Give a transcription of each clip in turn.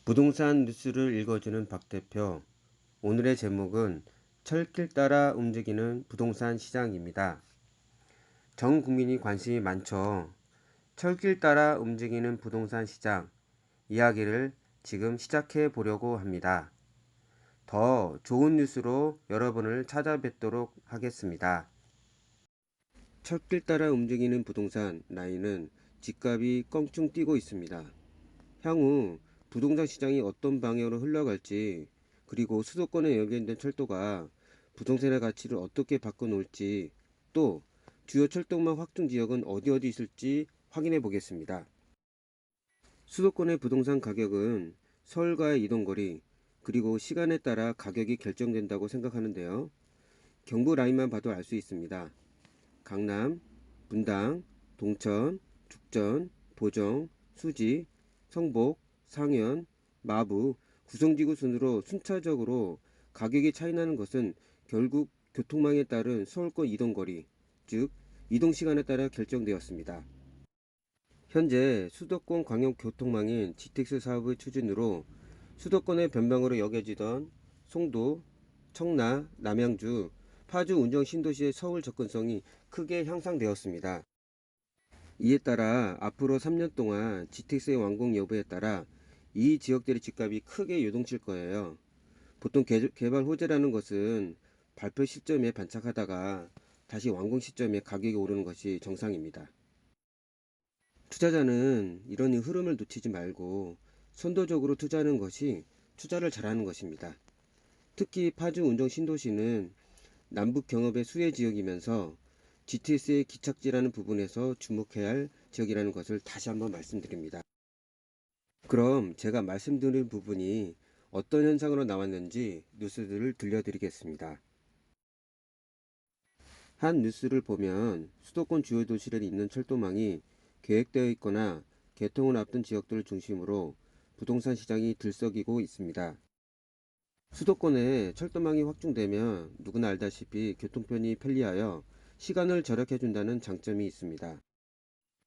부동산 뉴스를 읽어주는 박 대표. 오늘의 제목은 철길 따라 움직이는 부동산 시장입니다. 전 국민이 관심이 많죠. 철길 따라 움직이는 부동산 시장 이야기를 지금 시작해 보려고 합니다. 더 좋은 뉴스로 여러분을 찾아뵙도록 하겠습니다. 철길 따라 움직이는 부동산 라인은 집값이 껑충 뛰고 있습니다. 향후 부동산 시장이 어떤 방향으로 흘러갈지, 그리고 수도권에 연결된 철도가 부동산의 가치를 어떻게 바꿔놓을지, 또 주요 철도망 확충 지역은 어디 있을지 확인해 보겠습니다. 수도권의 부동산 가격은 서울과의 이동거리, 그리고 시간에 따라 가격이 결정된다고 생각하는데요. 경부 라인만 봐도 알 수 있습니다. 강남, 분당, 동천, 죽전, 보정, 수지, 성복, 상현, 마부, 구성지구 순으로 순차적으로 가격이 차이나는 것은 결국 교통망에 따른 서울권 이동거리, 즉 이동시간에 따라 결정되었습니다. 현재 수도권 광역교통망인 GTX 사업의 추진으로 수도권의 변방으로 여겨지던 송도, 청라, 남양주, 파주 운정 신도시의 서울 접근성이 크게 향상되었습니다. 이에 따라 앞으로 3년 동안 GTX의 완공 여부에 따라 이 지역들의 집값이 크게 요동칠 거예요. 보통 개발 호재라는 것은 발표 시점에 반짝하다가 다시 완공 시점에 가격이 오르는 것이 정상입니다. 투자자는 이런 흐름을 놓치지 말고 선도적으로 투자하는 것이 투자를 잘하는 것입니다. 특히 파주 운정 신도시는 남북 경협의 수혜 지역이면서 GTS의 기착지라는 부분에서 주목해야 할 지역이라는 것을 다시 한번 말씀드립니다. 그럼 제가 말씀드린 부분이 어떤 현상으로 나왔는지 뉴스들을 들려드리겠습니다. 한 뉴스를 보면 수도권 주요 도시를 잇는 철도망이 계획되어 있거나 개통을 앞둔 지역들을 중심으로 부동산 시장이 들썩이고 있습니다. 수도권에 철도망이 확충되면 누구나 알다시피 교통편이 편리하여 시간을 절약해준다는 장점이 있습니다.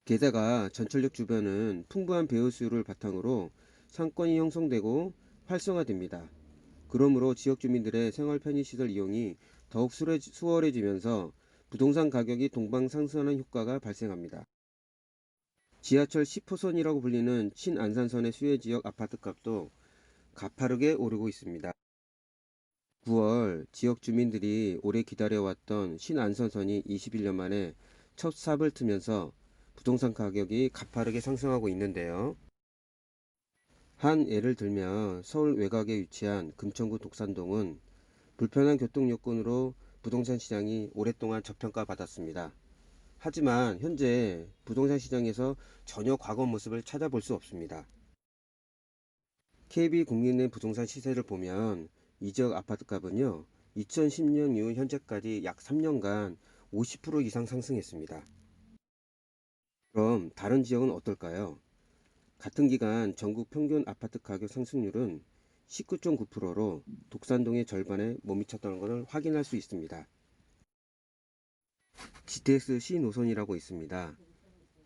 게다가 전철역 주변은 풍부한 배후 수요를 바탕으로 상권이 형성되고 활성화됩니다. 그러므로 지역 주민들의 생활 편의시설 이용이 더욱 수월해지면서 부동산 가격이 동방상승하는 효과가 발생합니다. 지하철 10호선이라고 불리는 신안산선의 수혜지역 아파트값도 가파르게 오르고 있습니다. 9월 지역 주민들이 오래 기다려왔던 신안산선이 21년 만에 첫 삽을 트면서 부동산 가격이 가파르게 상승하고 있는데요. 한 예를 들면 서울 외곽에 위치한 금천구 독산동은 불편한 교통 여건으로 부동산 시장이 오랫동안 저평가받았습니다. 하지만 현재 부동산 시장에서 전혀 과거 모습을 찾아볼 수 없습니다. KB국민의 부동산 시세를 보면 이 지역 아파트값은요, 2010년 이후 현재까지 약 3년간 50% 이상 상승했습니다. 그럼 다른 지역은 어떨까요? 같은 기간 전국 평균 아파트 가격 상승률은 19.9%로 독산동의 절반에 못 미쳤다는 것을 확인할 수 있습니다. GTX C 노선이라고 있습니다.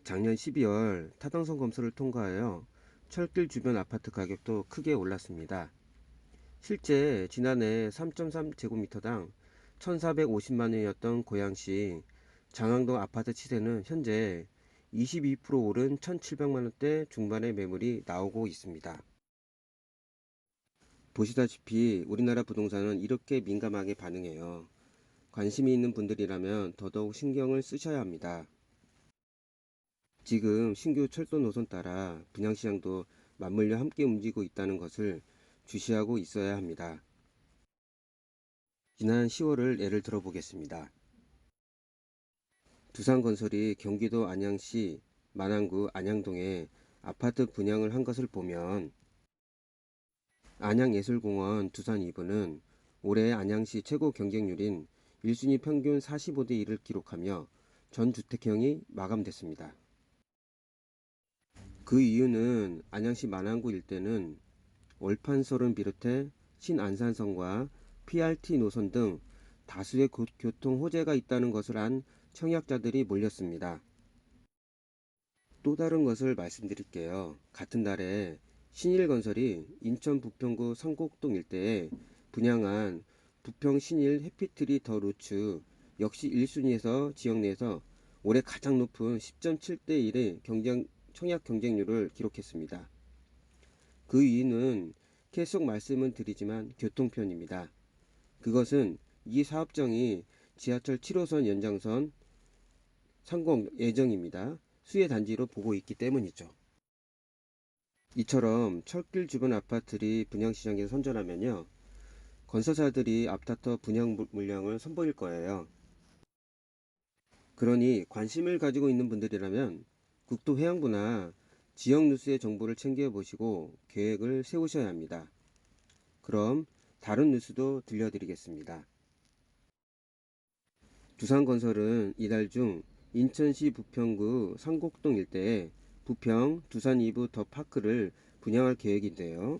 작년 12월 타당성 검수를 통과하여 철길 주변 아파트 가격도 크게 올랐습니다. 실제 지난해 3.3제곱미터당 1,450만원이었던 고양시 장항동 아파트 시세는 현재 22% 오른 1,700만원대 중반의 매물이 나오고 있습니다. 보시다시피 우리나라 부동산은 이렇게 민감하게 반응해요. 관심이 있는 분들이라면 더더욱 신경을 쓰셔야 합니다. 지금 신규 철도 노선 따라 분양시장도 맞물려 함께 움직이고 있다는 것을 주시하고 있어야 합니다. 지난 10월을 예를 들어 보겠습니다. 두산건설이 경기도 안양시 만안구 안양동에 아파트 분양을 한 것을 보면 안양예술공원 두산 2부는 올해 안양시 최고 경쟁률인 1순위 평균 45대 1을 기록하며 전 주택형이 마감됐습니다. 그 이유는 안양시 만안구 일대는 월판설을 비롯해 신안산선과 PRT 노선 등 다수의 교통 호재가 있다는 것을 안 청약자들이 몰렸습니다. 또 다른 것을 말씀드릴게요. 같은 달에 신일건설이 인천 부평구 상곡동 일대에 분양한 부평 신일 해피트리 더 루츠 역시 1순위에서 지역 내에서 올해 가장 높은 10.7대 1의 청약 경쟁률을 기록했습니다. 그 이유는 계속 말씀을 드리지만 교통편입니다. 그것은 이 사업장이 지하철 7호선 연장선 상공 예정입니다. 수혜 단지로 보고 있기 때문이죠. 이처럼 철길 주변 아파트들이 분양시장에서 선전하면요, 건설사들이 앞다퉈 분양 물량을 선보일 거예요. 그러니 관심을 가지고 있는 분들이라면 국토해양부나 지역 뉴스의 정보를 챙겨보시고 계획을 세우셔야 합니다. 그럼 다른 뉴스도 들려드리겠습니다. 두산건설은 이달 중 인천시 부평구 상곡동 일대에 부평 두산 이브 더 파크를 분양할 계획인데요.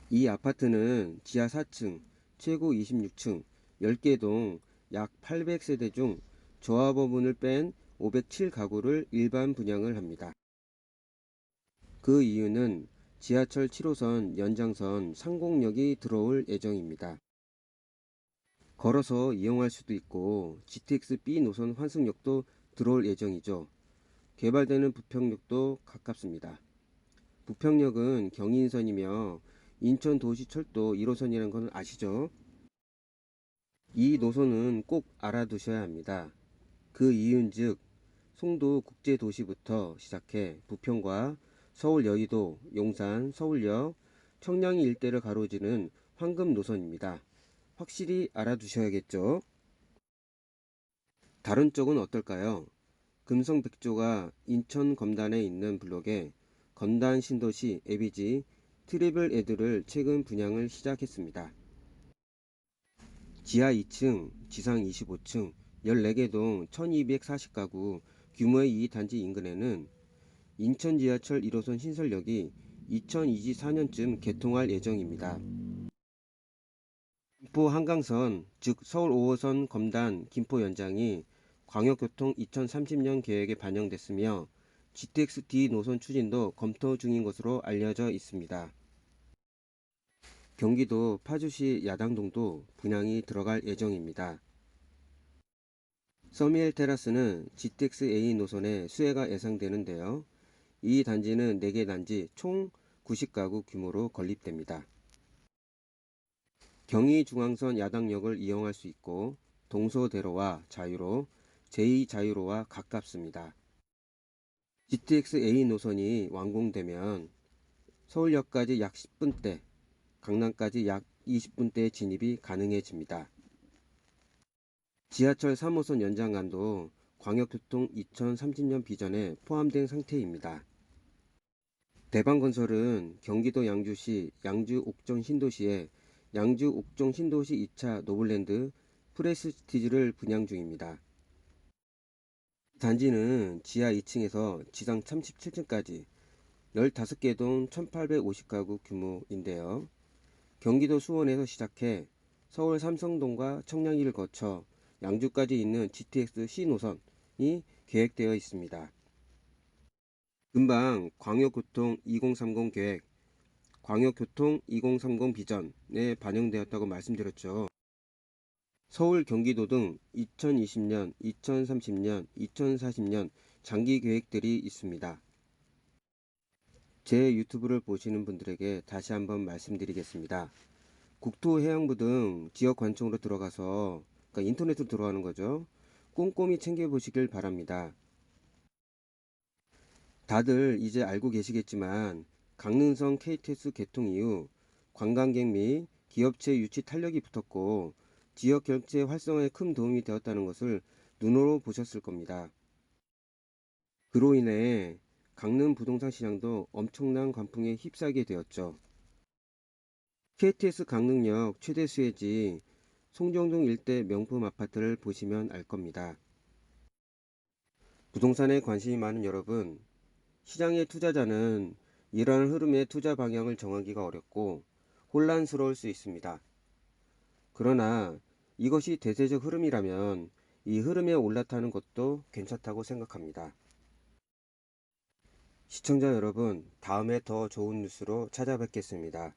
이 아파트는 지하 4층, 최고 26층, 10개 동 약 800세대 중 조합원을 뺀 507가구를 일반 분양을 합니다. 그 이유는 지하철 7호선 연장선 상공역이 들어올 예정입니다. 걸어서 이용할 수도 있고 GTX B 노선 환승역도 들어올 예정이죠. 개발되는 부평역도 가깝습니다. 부평역은 경인선이며 인천도시철도 1호선이라는 건 아시죠? 이 노선은 꼭 알아두셔야 합니다. 그 이유인즉 송도 국제도시부터 시작해 부평과 서울 여의도, 용산, 서울역, 청량리 일대를 가로지르는 황금 노선입니다. 확실히 알아두셔야겠죠? 다른 쪽은 어떨까요? 금성백조가 인천 검단에 있는 블록에 검단 신도시 에비지 트리플 에드를 최근 분양을 시작했습니다. 지하 2층, 지상 25층, 14개 동 1240가구 규모의 이 단지 인근에는 인천 지하철 1호선 신설역이 2024년쯤 개통할 예정입니다. 김포 한강선, 즉 서울 5호선 검단 김포 연장이 광역교통 2030년 계획에 반영됐으며 GTX-D 노선 추진도 검토 중인 것으로 알려져 있습니다. 경기도 파주시 야당동도 분양이 들어갈 예정입니다. 서미엘 테라스는 GTX-A 노선의 수혜가 예상되는데요. 이 단지는 4개 단지 총 90가구 규모로 건립됩니다. 경의중앙선 야당역을 이용할 수 있고 동서대로와 자유로, 제2자유로와 가깝습니다. GTX-A 노선이 완공되면 서울역까지 약 10분대, 강남까지 약 20분대 진입이 가능해집니다. 지하철 3호선 연장안도 광역교통 2030년 비전에 포함된 상태입니다. 대방건설은 경기도 양주시 양주 옥정 신도시에 양주 옥정 신도시 2차 노블랜드 프레스티지를 분양 중입니다. 단지는 지하 2층에서 지상 37층까지 15개 동 1850가구 규모인데요. 경기도 수원에서 시작해 서울 삼성동과 청량리를 거쳐 양주까지 있는 GTX C 노선이 계획되어 있습니다. 금방 광역교통 2030 계획, 광역교통 2030 비전에 반영되었다고 말씀드렸죠. 서울, 경기도 등 2020년, 2030년, 2040년 장기 계획들이 있습니다. 제 유튜브를 보시는 분들에게 다시 한번 말씀드리겠습니다. 국토해양부 등 지역 관청으로 들어가서, 그러니까 인터넷으로 들어가는 거죠. 꼼꼼히 챙겨보시길 바랍니다. 다들 이제 알고 계시겠지만 강릉성 KTX 개통 이후 관광객 및 기업체 유치 탄력이 붙었고 지역 경제 활성화에 큰 도움이 되었다는 것을 눈으로 보셨을 겁니다. 그로 인해 강릉 부동산 시장도 엄청난 관풍에 휩싸이게 되었죠. KTX 강릉역 최대 수혜지 송정동 일대 명품 아파트를 보시면 알 겁니다. 부동산에 관심이 많은 여러분, 시장의 투자자는 이러한 흐름의 투자 방향을 정하기가 어렵고 혼란스러울 수 있습니다. 그러나 이것이 대세적 흐름이라면 이 흐름에 올라타는 것도 괜찮다고 생각합니다. 시청자 여러분, 다음에 더 좋은 뉴스로 찾아뵙겠습니다.